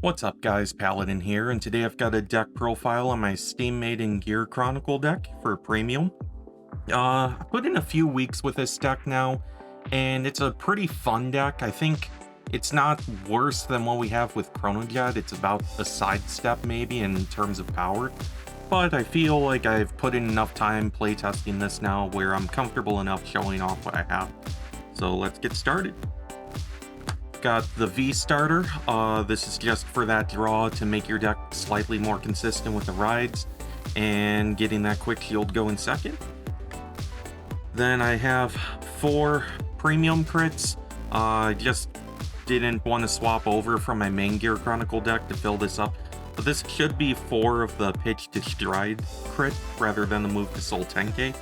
What's up guys, Paladin here, and today I've got a deck profile on my Steam Maiden Gear Chronicle deck for Premium. I put in a few weeks with this deck now, and it's a pretty fun deck. I think it's not worse than what we have with Chronojet. It's about a sidestep maybe in terms of power, but I feel like I've put in enough time playtesting this now where I'm comfortable enough showing off what I have. So let's get started. Got the V starter. This is just for that draw to make your deck slightly more consistent with the rides and getting that quick shield going second. Then I have 4 premium crits. I just didn't want to swap over from my main Gear Chronicle deck to fill this up, but this should be 4 of the Pitch to Stride crit rather than the Move to Soul 10k.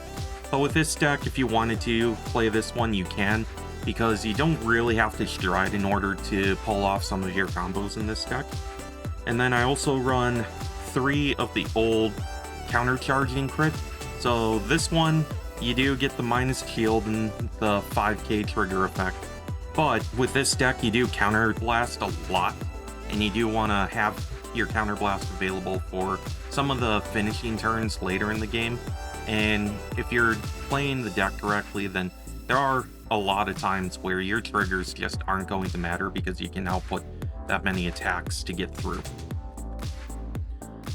But with this deck, if you wanted to play this one, you can, because you don't really have to stride in order to pull off some of your combos in this deck. And then I also run 3 of the old countercharging crit. So this one, you do get the minus shield and the 5k trigger effect. But with this deck, you do counterblast a lot, and you do want to have your counterblast available for some of the finishing turns later in the game. And if you're playing the deck correctly, then there are a lot of times where your triggers just aren't going to matter because you can output that many attacks to get through.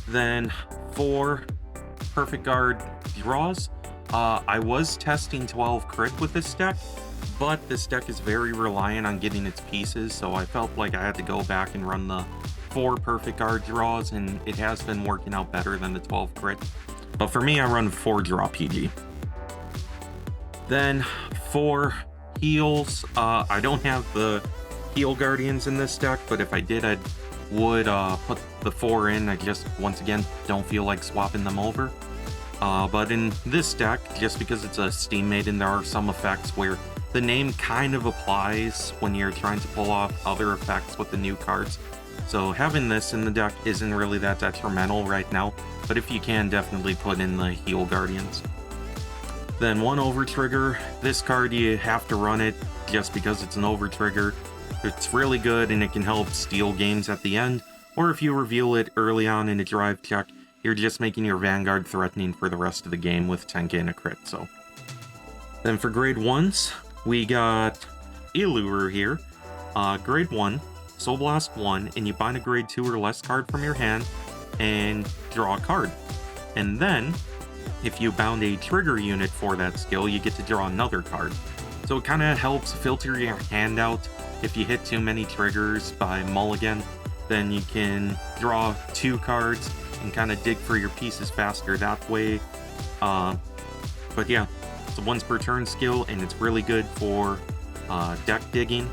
Then for Perfect Guard draws, I was testing 12 crit with this deck, but this deck is very reliant on getting its pieces, so I felt like I had to go back and run the 4 Perfect Guard draws, and it has been working out better than the 12 crit. But for me, I run 4 draw PG. Then for heals, I don't have the heal guardians in this deck, but if I did, I would put the 4 in. I just, once again, don't feel like swapping them over. But in this deck, just because it's a Steam Maiden, there are some effects where the name kind of applies when you're trying to pull off other effects with the new cards. So having this in the deck isn't really that detrimental right now, but if you can, definitely put in the heal guardians. Then 1 over trigger. This card, you have to run it just because it's an over trigger. It's really good and it can help steal games at the end, or if you reveal it early on in a drive check, you're just making your Vanguard threatening for the rest of the game with 10k and a crit. So then for grade 1s, we got Illure here. Grade 1, Soul Blast 1, and you bind a grade 2 or less card from your hand and draw a card. And then if you bound a trigger unit for that skill, you get to draw another card. So it kind of helps filter your hand out. If you hit too many triggers by mulligan, then you can draw 2 cards and kind of dig for your pieces faster that way. But yeah, it's a once per turn skill, and it's really good for deck digging.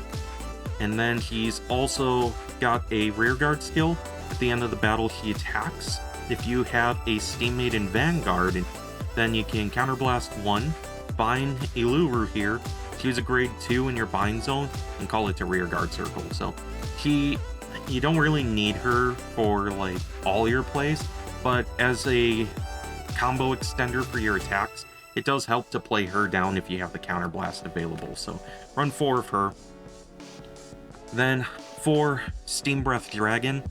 And then he's also got a rearguard skill. At the end of the battle, he attacks. If you have a Steam Maiden Vanguard, then you can counterblast 1, bind Illure here, choose a grade 2 in your bind zone, and call it to rearguard circle. So you don't really need her for like all your plays, but as a combo extender for your attacks, it does help to play her down if you have the counterblast available. So run 4 of her. Then for Steam Breath Dragon,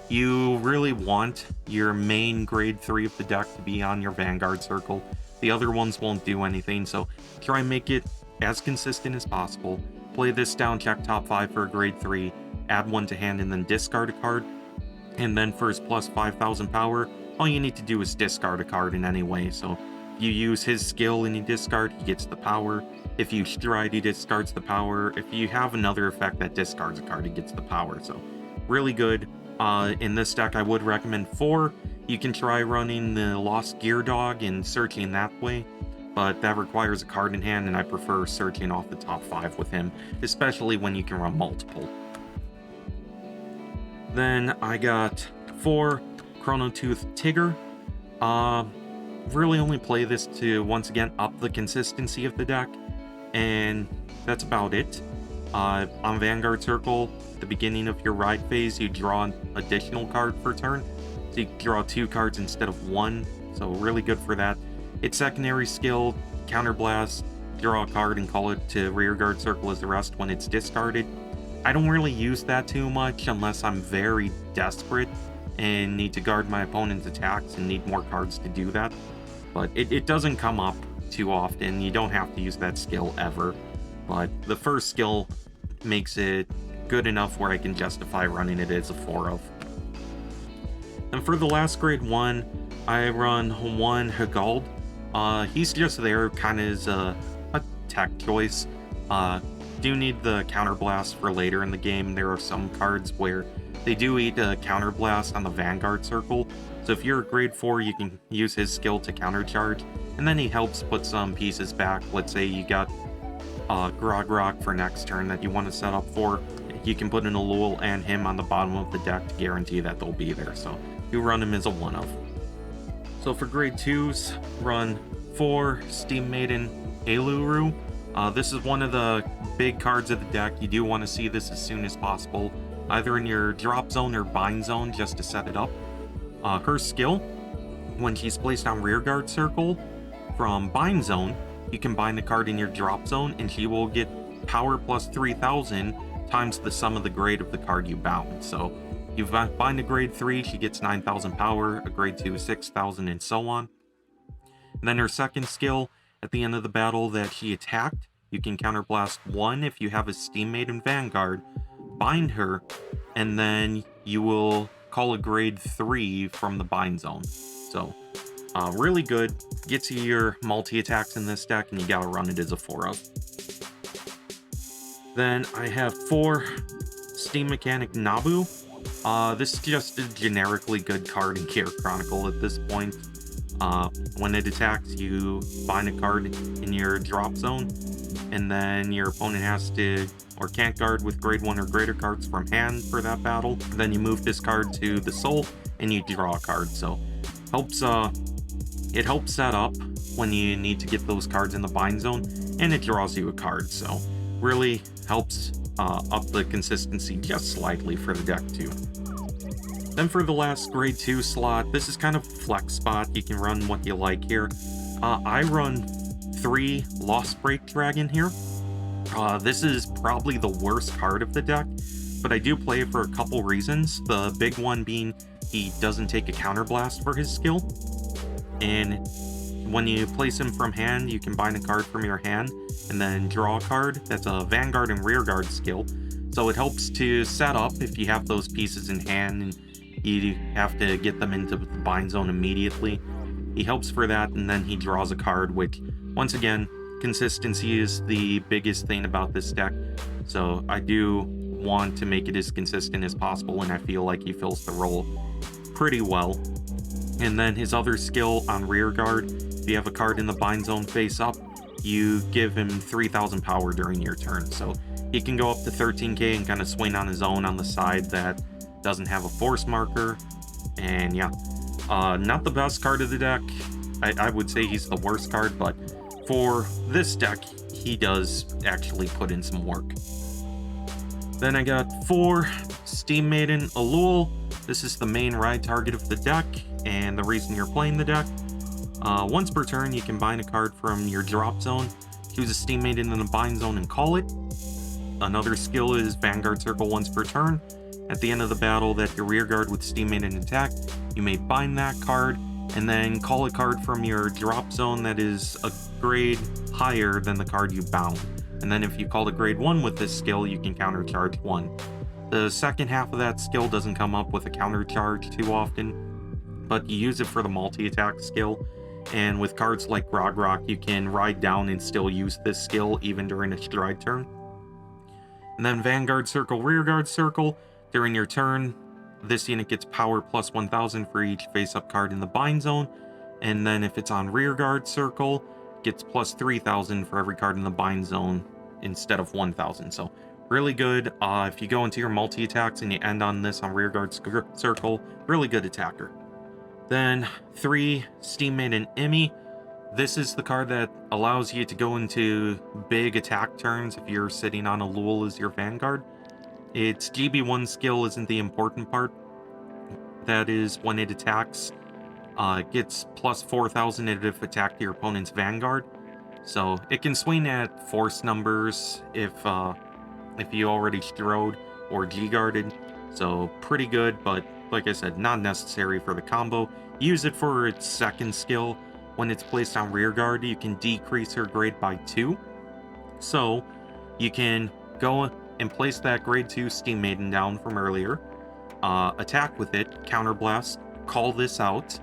you really want your main grade 3 of the deck to be on your Vanguard circle. The other ones won't do anything, so try and make it as consistent as possible. Play this down, check top 5 for a grade 3, add 1 to hand, and then discard a card. And then for his plus 5,000 power, all you need to do is discard a card in any way. So if you use his skill and you discard, he gets the power. If you stride, he discards the power. If you have another effect that discards a card, he gets the power. So really good. In this deck, I would recommend 4. You can try running the Lost Gear Dog and searching that way, but that requires a card in hand, and I prefer searching off the top 5 with him, especially when you can run multiple. Then I got 4 Chronotooth Tigger. Really only play this to, once again, up the consistency of the deck, and that's about it. On Vanguard Circle, the beginning of your ride phase, you draw an additional card per turn. So you draw 2 cards instead of 1, so really good for that. Its secondary skill, Counterblast, draw a card and call it to Rearguard Circle as the rest when it's discarded. I don't really use that too much unless I'm very desperate and need to guard my opponent's attacks and need more cards to do that. But it doesn't come up too often. You don't have to use that skill ever. But the first skill makes it good enough where I can justify running it as a 4 of. And for the last grade 1, I run one Hagald. He's just there kind of as a tech choice. Do need the counterblast for later in the game. There are some cards where they do eat a counterblast on the Vanguard circle. So if you're a grade 4, you can use his skill to countercharge. And then he helps put some pieces back. Let's say you got Grog for next turn that you want to set up for. You can put an Alul and him on the bottom of the deck to guarantee that they'll be there. So you run him as a 1 of. So for grade 2s, run 4 Steam Maiden Eluru. This is one of the big cards of the deck. You do want to see this as soon as possible, either in your drop zone or bind zone just to set it up. Her skill, when she's placed on rearguard circle from bind zone, you can bind the card in your drop zone and she will get power plus 3,000 times the sum of the grade of the card you bound. So you bind a grade 3, she gets 9,000 power, a grade 2 6,000, and so on. And then her second skill, at the end of the battle that she attacked, you can counterblast 1 if you have a Steam Maiden Vanguard, bind her, and then you will call a grade 3 from the bind zone. So, really good. Gets you your multi-attacks in this deck, and you gotta run it as a 4 of. Then I have 4 Steam Mechanic Nabu. This is just a generically good card in Chronicle at this point. When it attacks, you bind a card in your drop zone, and then your opponent has to or can't guard with grade 1 or greater cards from hand for that battle. Then you move this card to the soul, and you draw a card. So it helps set up when you need to get those cards in the bind zone, and it draws you a card. So really helps up the consistency just slightly for the deck too. Then for the last grade 2 slot, this is kind of flex spot. You can run what you like here. I run 3 Lost Break Dragon here. This is probably the worst card of the deck, but I do play it for a couple reasons. The big one being he doesn't take a counterblast for his skill. And when you place him from hand, you can bind a card from your hand and then draw a card. That's a Vanguard and Rearguard skill. So it helps to set up if you have those pieces in hand and you have to get them into the bind zone immediately. He helps for that, and then he draws a card, which, once again, consistency is the biggest thing about this deck. So I do want to make it as consistent as possible, and I feel like he fills the role pretty well. And then his other skill on Rearguard, if you have a card in the bind zone face up, you give him 3,000 power during your turn. So he can go up to 13k and kind of swing on his own on the side that doesn't have a force marker. And yeah, not the best card of the deck. I would say he's the worst card, but for this deck, he does actually put in some work. Then I got 4 Steam Maiden Alul. This is the main ride target of the deck, and the reason you're playing the deck. Once per turn, you can bind a card from your drop zone, choose a Steam Maiden in the bind zone, and call it. Another skill is Vanguard Circle once per turn. At the end of the battle that your rearguard with Steam Maiden attack, you may bind that card, and then call a card from your drop zone that is a grade higher than the card you bound. And then if you call a grade 1 with this skill, you can countercharge 1. The second half of that skill doesn't come up with a countercharge too often, but you use it for the multi-attack skill. And with cards like Grog, you can ride down and still use this skill even during a stride turn. And then Vanguard Circle, Rearguard Circle. During your turn, this unit gets power plus 1,000 for each face-up card in the bind zone. And then if it's on Rearguard Circle, it gets plus 3,000 for every card in the bind zone instead of 1,000. So really good. If you go into your multi-attacks and you end on this on Rearguard Circle, really good attacker. Then 3 Steam Maiden Emmy. This is the card that allows you to go into big attack turns if you're sitting on a Lul as your Vanguard. Its GB1 skill isn't the important part. That is when it attacks, it gets plus 4,000 if attacked your opponent's Vanguard. So it can swing at force numbers if if you already strode or G-guarded. So pretty good, but like I said, not necessary for the combo. Use it for its second skill. When it's placed on rear guard, you can decrease her grade by 2. So you can go and place that grade 2 Steam Maiden down from earlier, attack with it, counterblast, call this out.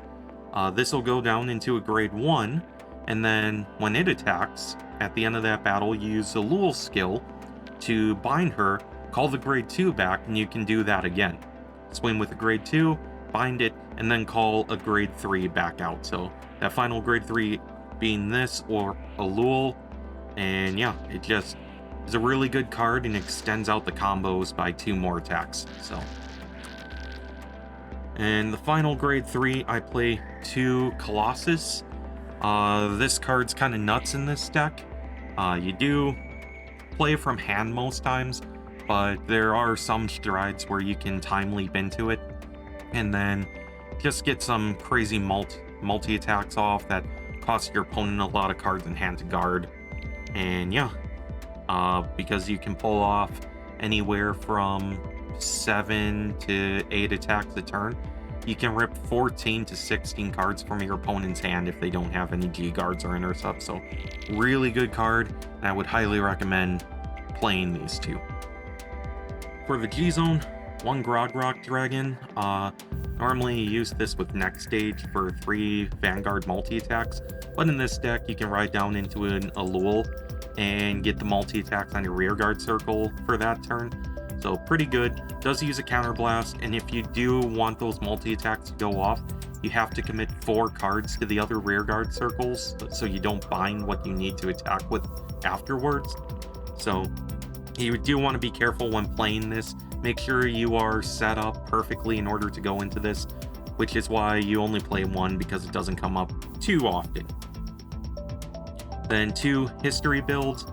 This will go down into a grade 1, and then when it attacks, at the end of that battle, you use the Lul skill to bind her, call the grade 2 back, and you can do that again. Swing with a grade 2, bind it, and then call a grade 3 back out. So that final grade 3 being this or a Lul, and yeah, it just is a really good card and extends out the combos by 2 more attacks. So. And the final grade 3, I play 2 Colossus. This card's kind of nuts in this deck. You do play from hand most times, but there are some strides where you can time leap into it, and then just get some crazy multi-attacks off that cost your opponent a lot of cards in hand to guard. And yeah, because you can pull off anywhere from 7 to 8 attacks a turn, you can rip 14 to 16 cards from your opponent's hand if they don't have any G-guards or intercepts. So really good card, and I would highly recommend playing these 2. For the G-Zone, 1 Grogrock Dragon. Normally you use this with next stage for 3 Vanguard multi-attacks, but in this deck you can ride down into an Alul and get the multi-attacks on your rear guard circle for that turn. So pretty good. Does use a counterblast, and if you do want those multi-attacks to go off, you have to commit 4 cards to the other rear guard circles so you don't bind what you need to attack with afterwards. So you do want to be careful when playing this. Make sure you are set up perfectly in order to go into this, which is why you only play 1, because it doesn't come up too often. Then 2 history builds.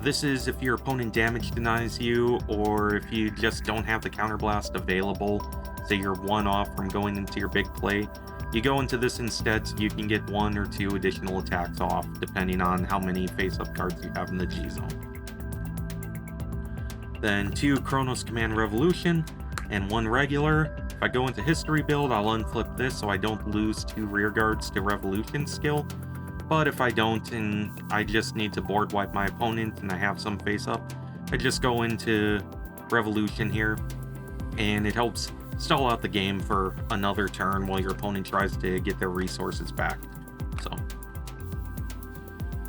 This is if your opponent damage denies you, or if you just don't have the counterblast available, say you're 1 off from going into your big play. You go into this instead so you can get 1 or 2 additional attacks off, depending on how many face-up cards you have in the G-Zone. Then 2 Chronos Command Revolution, and 1 regular. If I go into history build, I'll unflip this so I don't lose 2 rear guards to Revolution skill. But if I don't, and I just need to board wipe my opponent and I have some face up, I just go into Revolution here, and it helps stall out the game for another turn while your opponent tries to get their resources back. So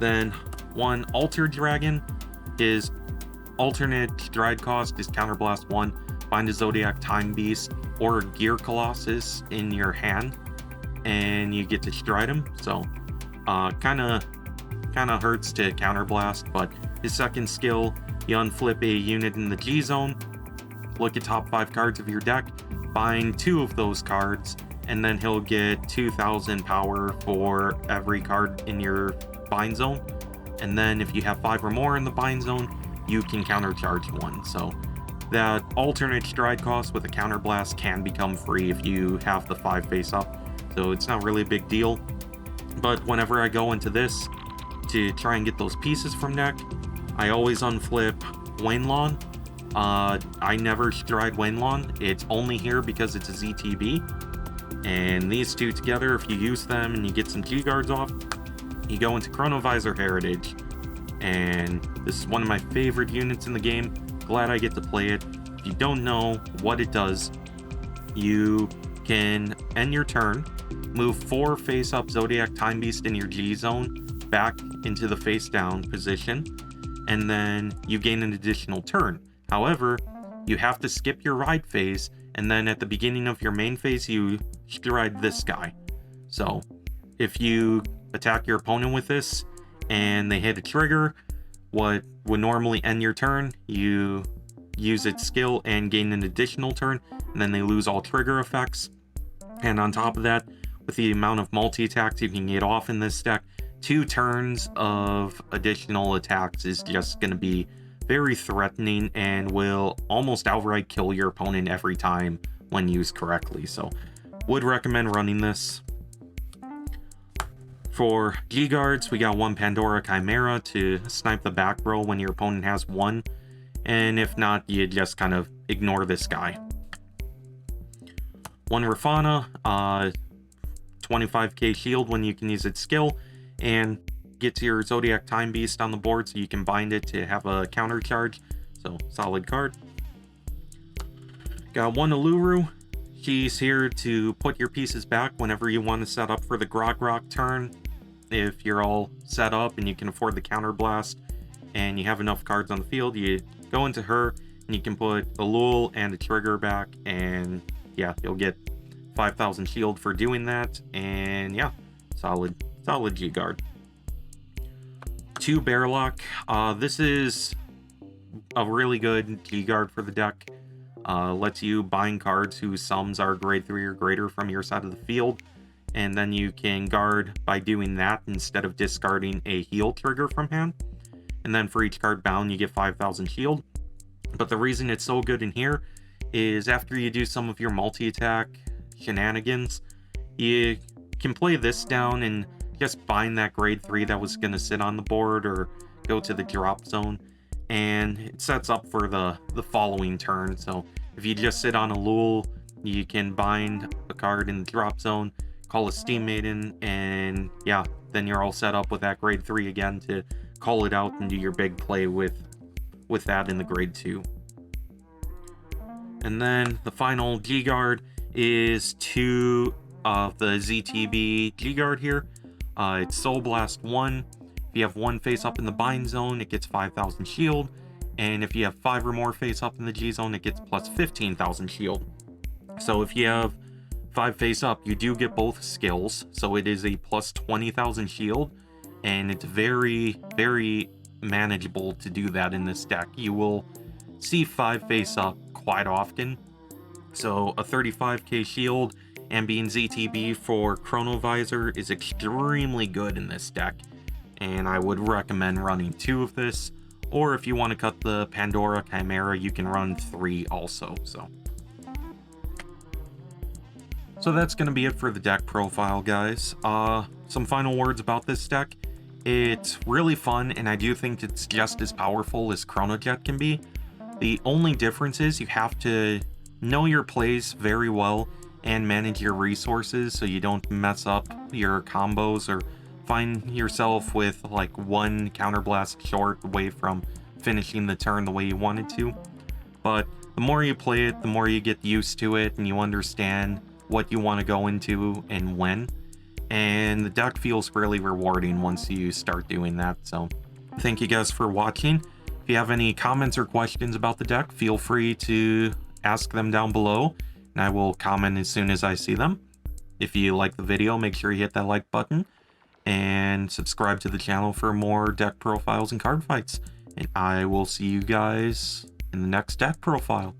then 1 Alter Dragon. His alternate stride cost is Counterblast 1, find a Zodiac Time Beast or a Gear Colossus in your hand, and you get to stride him. So kind of hurts to counterblast, but his second skill, you unflip a unit in the G-Zone, look at top 5 cards of your deck, bind 2 of those cards, and then he'll get 2,000 power for every card in your bind zone. And then if you have 5 or more in the bind zone, you can countercharge 1. So that alternate stride cost with a counterblast can become free if you have the 5 face up. So it's not really a big deal. But whenever I go into this to try and get those pieces from deck, I always unflip Wainlon. I never stride Wainlon. It's only here because it's a ZTB. And these 2 together, if you use them and you get some G-guards off, you go into Chronovisor Heritage. And this is one of my favorite units in the game. Glad I get to play it. If you don't know what it does, you can end your turn, move 4 face-up Zodiac Time Beast in your G-Zone back into the face-down position, and then you gain an additional turn. However, you have to skip your ride phase, and then at the beginning of your main phase, you stride this guy. So, if you attack your opponent with this, and they hit a trigger, what would normally end your turn, you use its skill and gain an additional turn, and then they lose all trigger effects. And on top of that, with the amount of multi-attacks you can get off in this deck, 2 turns of additional attacks is just going to be very threatening and will almost outright kill your opponent every time when used correctly. So would recommend running this. For G-Guards, we got 1 Pandora Chimera to snipe the back row when your opponent has 1, and if not, you just kind of ignore this guy. 1 Rafana, 25k shield when you can use its skill, and gets your Zodiac Time Beast on the board so you can bind it to have a counter charge. So, solid card. Got 1 Aluru. She's here to put your pieces back whenever you want to set up for the Grog Rock turn. If you're all set up and you can afford the Counter Blast and you have enough cards on the field, you go into her and you can put a Lul and a Trigger back, and yeah, you'll get 5,000 shield for doing that, and yeah, solid G-Guard. 2 Bearlock. This is a really good G-Guard for the deck. Lets you bind cards whose sums are grade 3 or greater from your side of the field, and then you can guard by doing that instead of discarding a heal trigger from hand. And then for each card bound, you get 5,000 shield. But the reason it's so good in here is after you do some of your multi-attack shenanigans, you can play this down and just bind that grade 3 that was going to sit on the board or go to the drop zone, and it sets up for the following turn. So if you just sit on a Lul, you can bind a card in the drop zone, call a Steam Maiden, and yeah, then you're all set up with that grade 3 again to call it out and do your big play with that in the grade 2. And then the final G-Guard is 2 of the ZTB G-Guard here. It's Soul Blast 1. If you have 1 face up in the bind zone, it gets 5,000 shield. And if you have 5 or more face up in the G zone, it gets plus 15,000 shield. So if you have 5 face up, you do get both skills. So it is a plus 20,000 shield. And it's very, very manageable to do that in this deck. You will see 5 face up quite often. So a 35k shield and being ZTB for Chronovisor is extremely good in this deck, and I would recommend running 2 of this, or if you want to cut the Pandora Chimera, you can run 3 also. So that's going to be it for the deck profile, guys. Some final words about this deck. It's really fun, and I do think it's just as powerful as Chronojet can be. The only difference is you have to know your plays very well and manage your resources so you don't mess up your combos or find yourself with like 1 counterblast short away from finishing the turn the way you wanted to. But the more you play it, the more you get used to it and you understand what you want to go into and when. And the deck feels really rewarding once you start doing that. So thank you guys for watching. If you have any comments or questions about the deck, feel free to ask them down below, and I will comment as soon as I see them. If you like the video, make sure you hit that like button and subscribe to the channel for more deck profiles and card fights. And I will see you guys in the next deck profile.